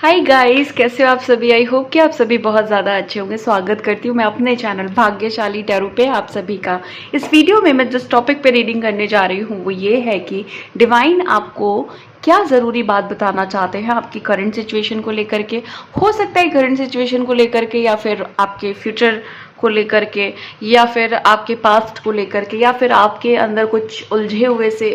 Hi guys, कैसे हो आप सभी। आई होप कि आप सभी बहुत ज़्यादा अच्छे होंगे। स्वागत करती हूँ मैं अपने चैनल भाग्यशाली टैरो पे आप सभी का। इस वीडियो में मैं जिस टॉपिक पे रीडिंग करने जा रही हूँ वो ये है कि डिवाइन आपको क्या ज़रूरी बात बताना चाहते हैं आपकी करंट सिचुएशन को लेकर के। हो सकता है करंट सिचुएशन को लेकर के, या फिर आपके फ्यूचर को लेकर के, या फिर आपके पास्ट को लेकर के, या फिर आपके अंदर कुछ उलझे हुए से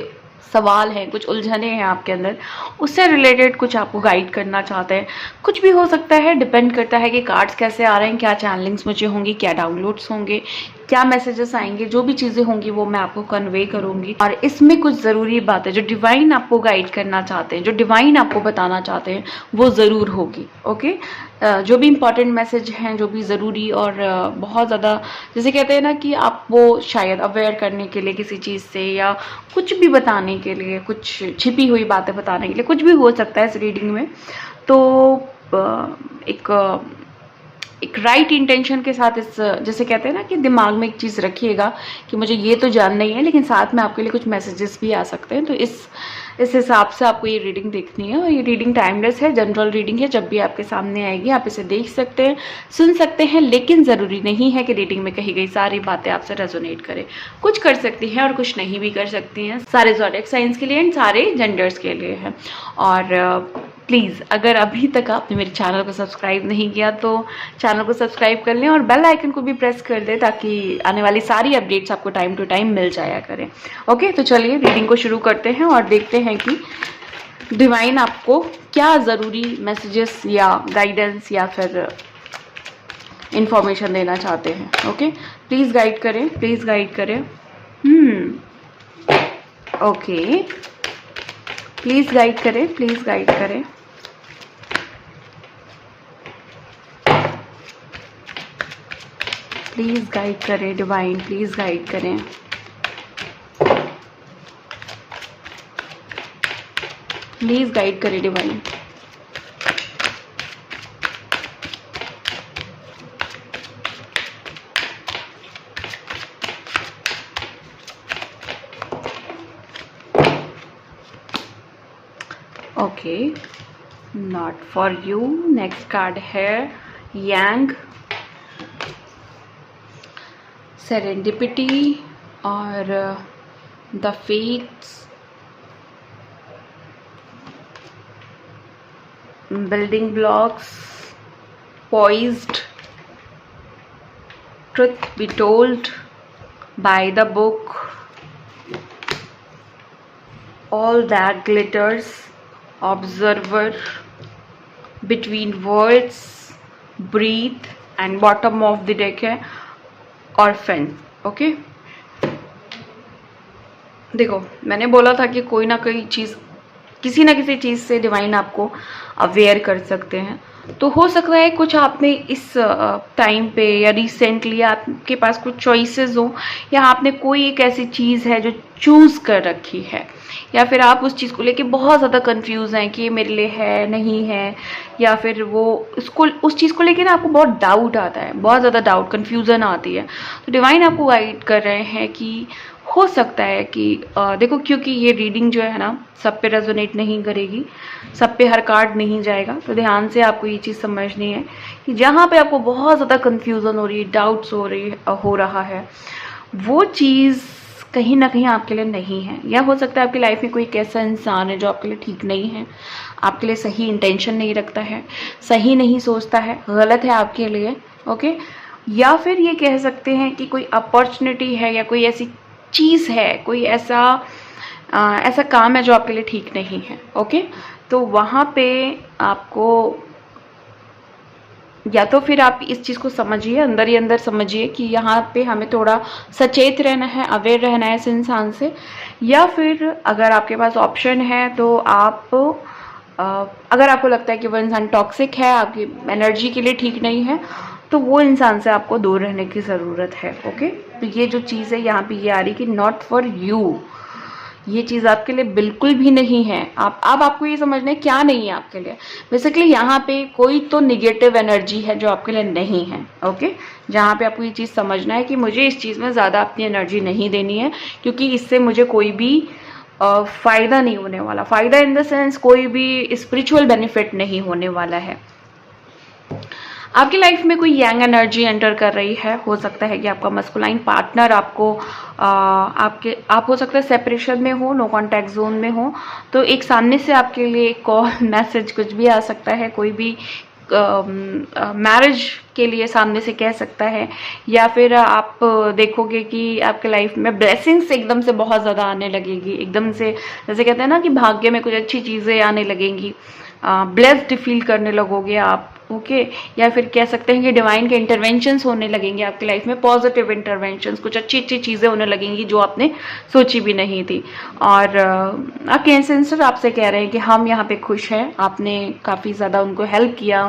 सवाल हैं, कुछ उलझने हैं आपके अंदर, उससे रिलेटेड कुछ आपको गाइड करना चाहते हैं। कुछ भी हो सकता है, डिपेंड करता है कि कार्ड्स कैसे आ रहे हैं, क्या चैनलिंग्स मुझे होंगी, क्या डाउनलोड्स होंगे, क्या मैसेजेस आएंगे। जो भी चीज़ें होंगी वो मैं आपको कन्वे करूंगी। और इसमें कुछ ज़रूरी बातें जो डिवाइन आपको गाइड करना चाहते हैं, जो डिवाइन आपको बताना चाहते हैं, वो ज़रूर होगी। ओके, जो भी इंपॉर्टेंट मैसेज हैं, जो भी ज़रूरी और बहुत ज़्यादा, जैसे कहते हैं ना कि आप वो शायद अवेयर करने के लिए किसी चीज़ से, या कुछ भी बताने के लिए, कुछ छिपी हुई बातें बताने के लिए, कुछ भी हो सकता है इस रीडिंग में। तो एक राइट इंटेंशन के साथ इस, जैसे कहते हैं ना कि दिमाग में एक चीज़ रखिएगा कि मुझे ये तो जानना ही है, लेकिन साथ में आपके लिए कुछ मैसेजेस भी आ सकते हैं। तो इस हिसाब से आपको ये रीडिंग देखनी है। और ये रीडिंग टाइमलेस है, जनरल रीडिंग है। जब भी आपके सामने आएगी आप इसे देख सकते हैं, सुन सकते हैं, लेकिन ज़रूरी नहीं है कि रीडिंग में कही गई सारी बातें आपसे रेजोनेट करें। कुछ कर सकती हैं और कुछ नहीं भी कर सकती हैं। सारे ज़ोडिएक साइंस के लिए एंड सारे जेंडर्स के लिए है। और प्लीज़, अगर अभी तक आपने मेरे चैनल को सब्सक्राइब नहीं किया तो चैनल को सब्सक्राइब कर लें और बेल आइकन को भी प्रेस कर दें, ताकि आने वाली सारी अपडेट्स आपको टाइम टू टाइम मिल जाया करें। ओके, तो चलिए रीडिंग को शुरू करते हैं और देखते हैं कि डिवाइन आपको क्या ज़रूरी मैसेजेस या गाइडेंस या फिर इंफॉर्मेशन देना चाहते हैं। ओके, प्लीज़ गाइड करें, प्लीज़ गाइड करें। ओके, प्लीज़ गाइड करें, प्लीज़ गाइड करें। प्लीज़ गाइड करें डिवाइन, प्लीज़ गाइड करें। प्लीज़ गाइड करें divine. Okay, not for you. Next card है यांग, सेरेंडिपिटी और the fates, building blocks, poised, truth be told, by the book, all that glitters, observer, between words, breathe, and bottom of the deck है orphan। Okay, देखो मैंने बोला था कि कोई ना कोई चीज़, किसी ना किसी चीज़ से डिवाइन आपको अवेयर कर सकते हैं। तो हो सकता है कुछ आपने इस टाइम पे या रिसेंटली आपके पास कुछ चॉइसेस हो, या आपने कोई एक ऐसी चीज़ है जो चूज़ कर रखी है, या फिर आप उस चीज़ को लेके बहुत ज़्यादा कंफ्यूज हैं कि ये मेरे लिए है नहीं है, या फिर वो उसको उस चीज़ को लेके ना आपको बहुत डाउट आता है, बहुत ज़्यादा डाउट, कन्फ्यूज़न आती है। तो डिवाइन आपको गाइड कर रहे हैं कि हो सकता है कि देखो, क्योंकि ये रीडिंग जो है ना सब पे रेजोनेट नहीं करेगी, सब पे हर कार्ड नहीं जाएगा। तो ध्यान से आपको ये चीज़ समझनी है कि जहाँ पे आपको बहुत ज़्यादा कंफ्यूजन हो रही है, डाउट्स हो रहा है, वो चीज़ कहीं ना कहीं आपके लिए नहीं है। या हो सकता है आपकी लाइफ में कोई एक ऐसा इंसान है जो आपके लिए ठीक नहीं है, आपके लिए सही इंटेंशन नहीं रखता है, सही नहीं सोचता है, गलत है आपके लिए। ओके, या फिर ये कह सकते हैं कि कोई अपॉर्चुनिटी है या कोई ऐसी चीज़ है, कोई ऐसा काम है जो आपके लिए ठीक नहीं है। ओके, तो वहाँ पे आपको, या तो फिर आप इस चीज़ को समझिए, अंदर ही अंदर समझिए कि यहाँ पे हमें थोड़ा सचेत रहना है, अवेयर रहना है इस इंसान से। या फिर अगर आपके पास ऑप्शन है तो आप अगर आपको लगता है कि वो इंसान टॉक्सिक है, आपकी एनर्जी के लिए ठीक नहीं है, तो वो इंसान से आपको दूर रहने की ज़रूरत है। ओके, तो ये जो चीज़ है यहाँ पे ये आ रही कि नॉट फॉर यू, ये चीज़ आपके लिए बिल्कुल भी नहीं है। अब आपको ये समझना है क्या नहीं है आपके लिए। बेसिकली यहाँ पे कोई तो निगेटिव एनर्जी है जो आपके लिए नहीं है। ओके, जहाँ पे आपको ये चीज़ समझना है कि मुझे इस चीज़ में ज़्यादा अपनी एनर्जी नहीं देनी है, क्योंकि इससे मुझे कोई भी फ़ायदा नहीं होने वाला। फ़ायदा इन द सेंस कोई भी स्पिरिचुअल बेनिफिट नहीं होने वाला है। आपकी लाइफ में कोई यंग एनर्जी एंटर कर रही है। हो सकता है कि आपका मस्कुलाइन पार्टनर आपको आप हो सकता है सेपरेशन में हो, नो कॉन्टैक्ट जोन में हो, तो एक सामने से आपके लिए कॉल मैसेज कुछ भी आ सकता है। कोई भी मैरिज के लिए सामने से कह सकता है, या फिर आप देखोगे कि आपके लाइफ में ब्लेसिंग्स एकदम से बहुत ज़्यादा आने लगेगी। एकदम से जैसे कहते हैं ना कि भाग्य में कुछ अच्छी चीज़ें आने लगेंगी, ब्लेस्ड फील करने लगोगे आप। ओके, या फिर कह सकते हैं कि डिवाइन के इंटरवेंशंस होने लगेंगे आपकी लाइफ में, पॉजिटिव इंटरवेंशंस, कुछ अच्छी अच्छी चीज़ें होने लगेंगी जो आपने सोची भी नहीं थी। और आपके एंसेस्टर आपसे कह रहे हैं कि हम यहाँ पे खुश हैं। आपने काफ़ी ज़्यादा उनको हेल्प किया,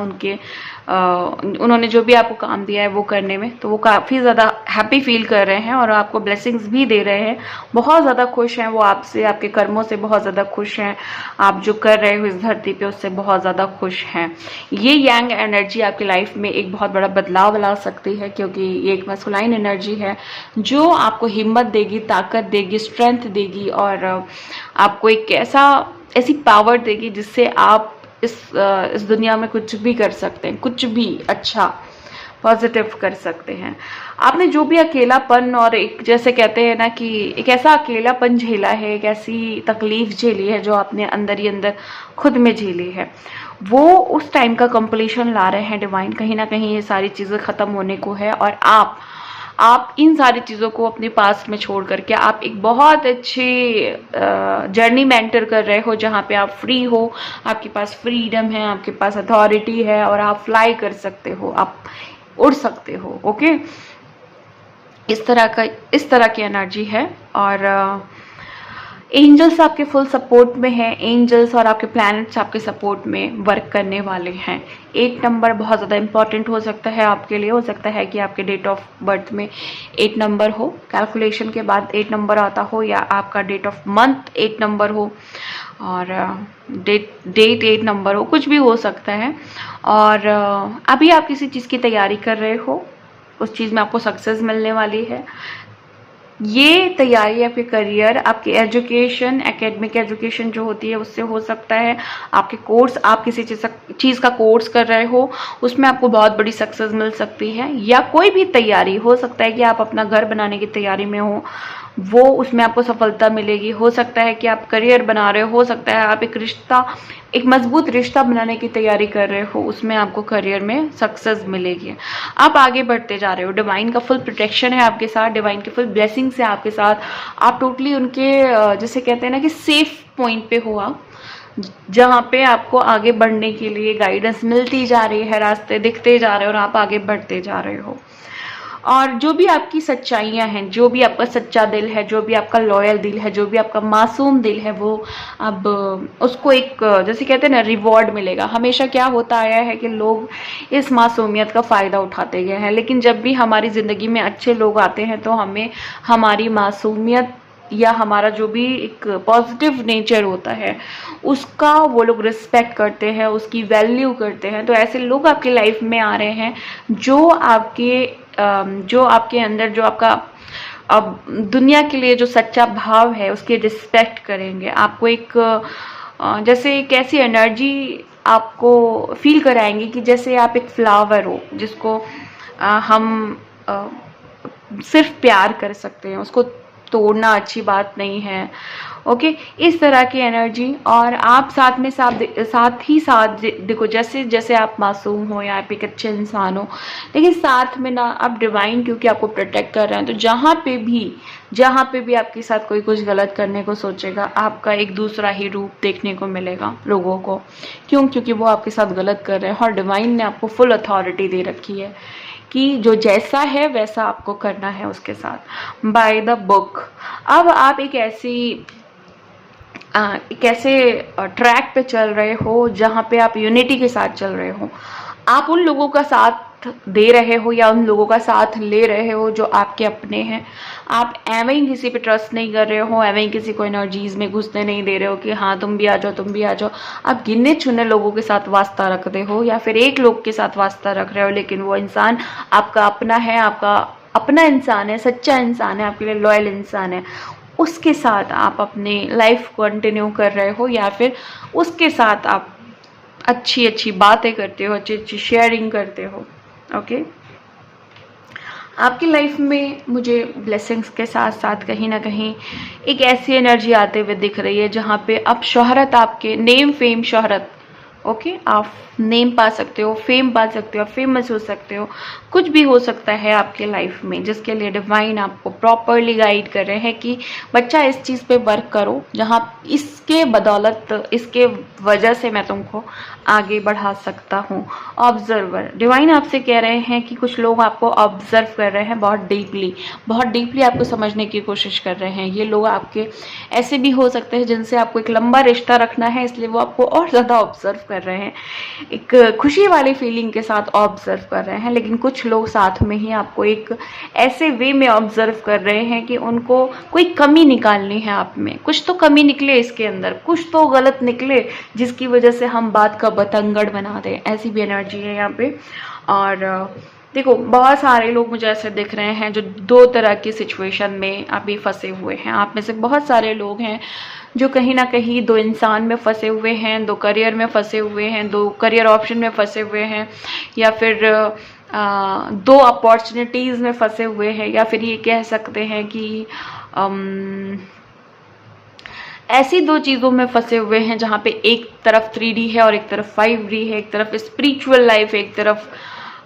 उन्होंने जो भी आपको काम दिया है वो करने में, तो वो काफ़ी ज़्यादा हैप्पी फील कर रहे हैं और आपको ब्लेसिंग्स भी दे रहे हैं। बहुत ज़्यादा खुश हैं वो आपसे, आपके कर्मों से बहुत ज़्यादा खुश हैं। आप जो कर रहे हो इस धरती पे उससे बहुत ज़्यादा खुश हैं। ये यंग एनर्जी आपकी लाइफ में एक बहुत बड़ा बदलाव ला सकती है, क्योंकि ये एक मैस्कुलाइन एनर्जी है जो आपको हिम्मत देगी, ताकत देगी, स्ट्रेंथ देगी, और आपको एक ऐसी पावर देगी जिससे आप इस दुनिया में कुछ भी कर सकते हैं, कुछ भी अच्छा पॉजिटिव कर सकते हैं। आपने जो भी अकेलापन और एक जैसे कहते हैं ना कि एक ऐसा अकेलापन झेला है, एक ऐसी तकलीफ झेली है जो आपने अंदर ही अंदर खुद में झेली है, वो उस टाइम का कंप्लीशन ला रहे हैं डिवाइन। कहीं ना कहीं ये सारी चीज़ें ख़त्म होने को है, और आप इन सारी चीज़ों को अपने पास में छोड़ करके आप एक बहुत अच्छी जर्नी में एंटर कर रहे हो, जहाँ पे आप फ्री हो, आपके पास फ्रीडम है, आपके पास अथॉरिटी है, और आप फ्लाई कर सकते हो, आप उड़ सकते हो। ओके, इस तरह की एनर्जी है। और एंजल्स आपके फुल सपोर्ट में हैं। एंजल्स और आपके प्लैनेट्स आपके सपोर्ट में वर्क करने वाले हैं। 8 नंबर बहुत ज़्यादा इंपॉर्टेंट हो सकता है आपके लिए। हो सकता है कि आपके डेट ऑफ बर्थ में 8 नंबर हो, कैलकुलेशन के बाद 8 नंबर आता हो, या आपका डेट ऑफ मंथ 8 नंबर हो, और डेट 8 नंबर हो, कुछ भी हो सकता है। और अभी आप किसी चीज़ की तैयारी कर रहे हो, उस चीज़ में आपको सक्सेस मिलने वाली है। ये तैयारी आपके करियर, आपकी एजुकेशन, एकेडमिक एजुकेशन जो होती है उससे हो सकता है। आपके कोर्स, आप किसी चीज़ का कोर्स कर रहे हो, उसमें आपको बहुत बड़ी सक्सेस मिल सकती है। या कोई भी तैयारी हो सकता है कि आप अपना घर बनाने की तैयारी में हो, वो उसमें आपको सफलता मिलेगी। हो सकता है कि आप करियर बना रहे हो सकता है आप एक मजबूत रिश्ता बनाने की तैयारी कर रहे हो, उसमें आपको करियर में सक्सेस मिलेगी। आप आगे बढ़ते जा रहे हो, डिवाइन का फुल प्रोटेक्शन है आपके साथ, डिवाइन के फुल ब्लेसिंग्स है आपके साथ। आप टोटली उनके जैसे कहते हैं ना कि सेफ पॉइंट पे हो आप, जहाँ पे आपको आगे बढ़ने के लिए गाइडेंस मिलती जा रही है, रास्ते दिखते जा रहे हो और आप आगे बढ़ते जा रहे हो। और जो भी आपकी सच्चाइयाँ हैं, जो भी आपका सच्चा दिल है, जो भी आपका लॉयल दिल है, जो भी आपका मासूम दिल है, वो अब उसको एक जैसे कहते हैं ना रिवॉर्ड मिलेगा। हमेशा क्या होता आया है कि लोग इस मासूमियत का फ़ायदा उठाते गए हैं, लेकिन जब भी हमारी ज़िंदगी में अच्छे लोग आते हैं तो हमें हमारी मासूमियत या हमारा जो भी एक पॉजिटिव नेचर होता है उसका वो लोग रिस्पेक्ट करते हैं, उसकी वैल्यू करते हैं। तो ऐसे लोग आपकी लाइफ में आ रहे हैं जो आपके अंदर जो आपका अब दुनिया के लिए जो सच्चा भाव है उसकी रिस्पेक्ट करेंगे। आपको एक जैसे एक ऐसी एनर्जी आपको फील कराएंगे कि जैसे आप एक फ्लावर हो जिसको हम सिर्फ प्यार कर सकते हैं, उसको तोड़ना अच्छी बात नहीं है। ओके, इस तरह की एनर्जी। और आप साथ ही साथ देखो, जैसे जैसे आप मासूम हो या आप एक अच्छे इंसान हो, लेकिन साथ में ना आप डिवाइन क्योंकि आपको प्रोटेक्ट कर रहे हैं, तो जहाँ पे भी आपके साथ कोई कुछ गलत करने को सोचेगा, आपका एक दूसरा ही रूप देखने को मिलेगा लोगों को। क्योंकि वो आपके साथ गलत कर रहे हैं, और डिवाइन ने आपको फुल अथॉरिटी दे रखी है कि जो जैसा है वैसा आपको करना है उसके साथ, बाय द बुक। अब आप एक ऐसे ट्रैक पे चल रहे हो जहाँ पे आप यूनिटी के साथ चल रहे हो। आप उन लोगों का साथ दे रहे हो या उन लोगों का साथ ले रहे हो जो आपके अपने हैं। आप एवं ही किसी पे ट्रस्ट नहीं कर रहे हो, एवं ही किसी को एनर्जीज में घुसने नहीं दे रहे हो कि हाँ तुम भी आ जाओ। आप गिने चुने लोगों के साथ वास्ता रखते हो, या फिर एक लोग के साथ वास्ता रख रहे हो, लेकिन वो इंसान आपका अपना है, आपका अपना इंसान है, सच्चा इंसान है, आपके लिए लॉयल इंसान है। उसके साथ आप अपने लाइफ कंटिन्यू कर रहे हो, या फिर उसके साथ आप अच्छी अच्छी बातें करते हो, अच्छी अच्छी शेयरिंग करते हो। ओके, आपकी लाइफ में मुझे ब्लेसिंग्स के साथ साथ कहीं ना कहीं एक ऐसी एनर्जी आते हुए दिख रही है जहाँ पे अब शोहरत, आपके नेम फेम शोहरत, ओके, आप नेम पा सकते हो, फेम पा सकते हो, फेमस हो सकते हो, कुछ भी हो सकता है आपके लाइफ में, जिसके लिए डिवाइन आपको प्रॉपरली गाइड कर रहे हैं कि बच्चा इस चीज़ पे वर्क करो, जहाँ इसके बदौलत, इसके वजह से मैं तुमको आगे बढ़ा सकता हूँ। ऑब्जर्वर, डिवाइन आपसे कह रहे हैं कि कुछ लोग आपको ऑब्जर्व कर रहे हैं बहुत डीपली आपको समझने की कोशिश कर रहे हैं। ये लोग आपके ऐसे भी हो सकते हैं जिनसे आपको एक लंबा रिश्ता रखना है, इसलिए वो आपको और ज़्यादा ऑब्जर्व कर रहे हैं, एक खुशी वाली फीलिंग के साथ ऑब्जर्व कर रहे हैं। लेकिन कुछ लोग साथ में ही आपको एक ऐसे वे में ऑब्जर्व कर रहे हैं कि उनको कोई कमी निकालनी है आप में, कुछ तो कमी निकले इसके अंदर, कुछ तो गलत निकले जिसकी वजह से हम बात का बतंगड़ बना दें, ऐसी भी एनर्जी है यहाँ पे। और देखो, बहुत सारे लोग मुझे ऐसे दिख रहे हैं जो दो तरह की सिचुएशन में अभी फंसे हुए हैं। आप में से बहुत सारे लोग हैं जो कहीं ना कहीं दो इंसान में फंसे हुए हैं, दो करियर में फंसे हुए हैं, दो करियर ऑप्शन में फंसे हुए हैं, या फिर दो अपॉर्चुनिटीज़ में फंसे हुए हैं, या फिर ये कह सकते हैं कि ऐसी दो चीज़ों में फंसे हुए हैं जहाँ पे एक तरफ 3D है और एक तरफ 5D है, एक तरफ स्पिरिचुअल लाइफ है, एक तरफ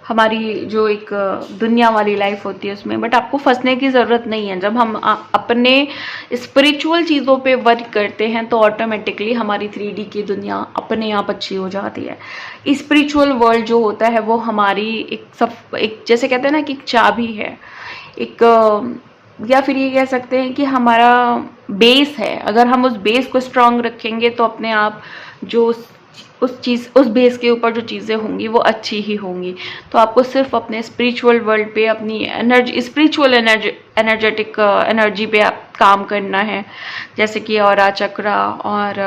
हमारी जो एक दुनिया वाली लाइफ होती है उसमें। बट आपको फंसने की ज़रूरत नहीं है। जब हम अपने स्पिरिचुअल चीज़ों पे वर्क करते हैं तो ऑटोमेटिकली हमारी 3D की दुनिया अपने आप अच्छी हो जाती है। स्पिरिचुअल वर्ल्ड जो होता है वो हमारी एक जैसे कहते हैं ना कि एक चाबी है, एक या फिर ये कह सकते हैं कि हमारा बेस है। अगर हम उस बेस को स्ट्रांग रखेंगे तो अपने आप जो उस बेस के ऊपर जो चीज़ें होंगी वो अच्छी ही होंगी। तो आपको सिर्फ अपने स्पिरिचुअल वर्ल्ड पे, अपनी एनर्जी, स्पिरिचुअल एनर्जेटिक एनर्जी पे आप काम करना है, जैसे कि ऑरा चक्रा और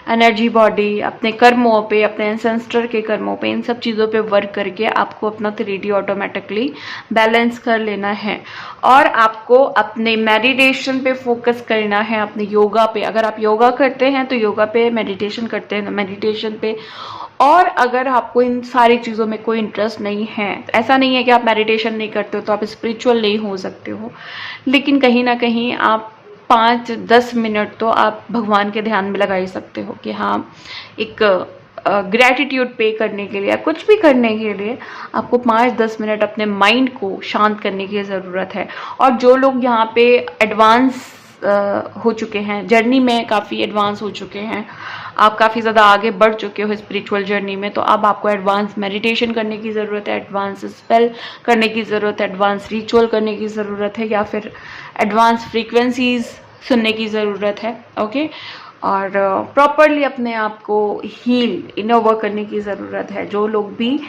एनर्जी बॉडी, अपने कर्मों पे, अपने एंसेस्टर के कर्मों पे, इन सब चीज़ों पे वर्क करके आपको अपना 3D ऑटोमेटिकली बैलेंस कर लेना है। और आपको अपने मेडिटेशन पे फोकस करना है, अपने योगा पे। अगर आप योगा करते हैं तो योगा पे, मेडिटेशन करते हैं तो मेडिटेशन पे। और अगर आपको इन सारी चीज़ों में कोई इंटरेस्ट नहीं है, ऐसा नहीं है कि आप मेडिटेशन नहीं करते हो तो आप स्पिरिचुअल नहीं हो सकते हो, लेकिन कहीं ना कहीं आप 5-10 मिनट तो आप भगवान के ध्यान में लगा ही सकते हो कि हाँ, एक ग्रैटिट्यूड पे करने के लिए, कुछ भी करने के लिए आपको 5-10 मिनट अपने माइंड को शांत करने की ज़रूरत है। और जो लोग यहाँ पे एडवांस हो चुके हैं, जर्नी में काफ़ी एडवांस हो चुके हैं, आप काफ़ी ज़्यादा आगे बढ़ चुके हो स्पिरिचुअल जर्नी में, तो अब आपको एडवांस मेडिटेशन करने की ज़रूरत है, एडवांस स्पेल करने की ज़रूरत है, एडवांस रिचुअल करने की ज़रूरत है, या फिर एडवांस फ्रीक्वेंसीज सुनने की ज़रूरत है। ओके, और प्रॉपरली अपने आप को हील, इनर वर्क करने की ज़रूरत है। जो लोग भी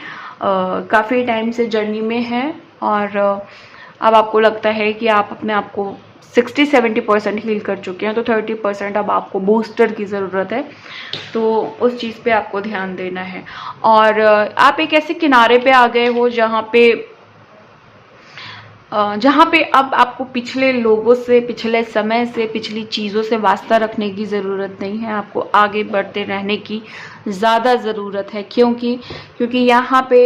काफ़ी टाइम से जर्नी में हैं और अब आपको लगता है कि आप अपने आप को 60-70% हील कर चुके हैं, तो 30% अब आपको बूस्टर की ज़रूरत है, तो उस चीज़ पे आपको ध्यान देना है। और आप एक ऐसे किनारे पे आ गए हो जहाँ पे अब आपको पिछले लोगों से, पिछले समय से, पिछली चीज़ों से वास्ता रखने की ज़रूरत नहीं है, आपको आगे बढ़ते रहने की ज़्यादा ज़रूरत है। क्योंकि यहाँ पे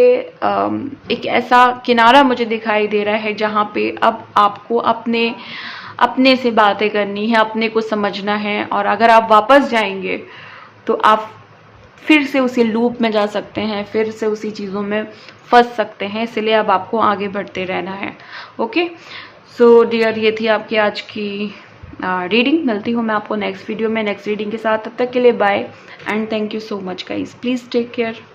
एक ऐसा किनारा मुझे दिखाई दे रहा है जहाँ पे अब आपको अपने से बातें करनी है, अपने को समझना है। और अगर आप वापस जाएंगे तो आप फिर से उसी लूप में जा सकते हैं, फिर से उसी चीज़ों में फंस सकते हैं, इसलिए अब आपको आगे बढ़ते रहना है। ओके, सो डियर, ये थी आपकी आज की रीडिंग। मिलती हूँ मैं आपको नेक्स्ट वीडियो में नेक्स्ट रीडिंग के साथ। तब तक के लिए bye and thank you so much guys. Please take care.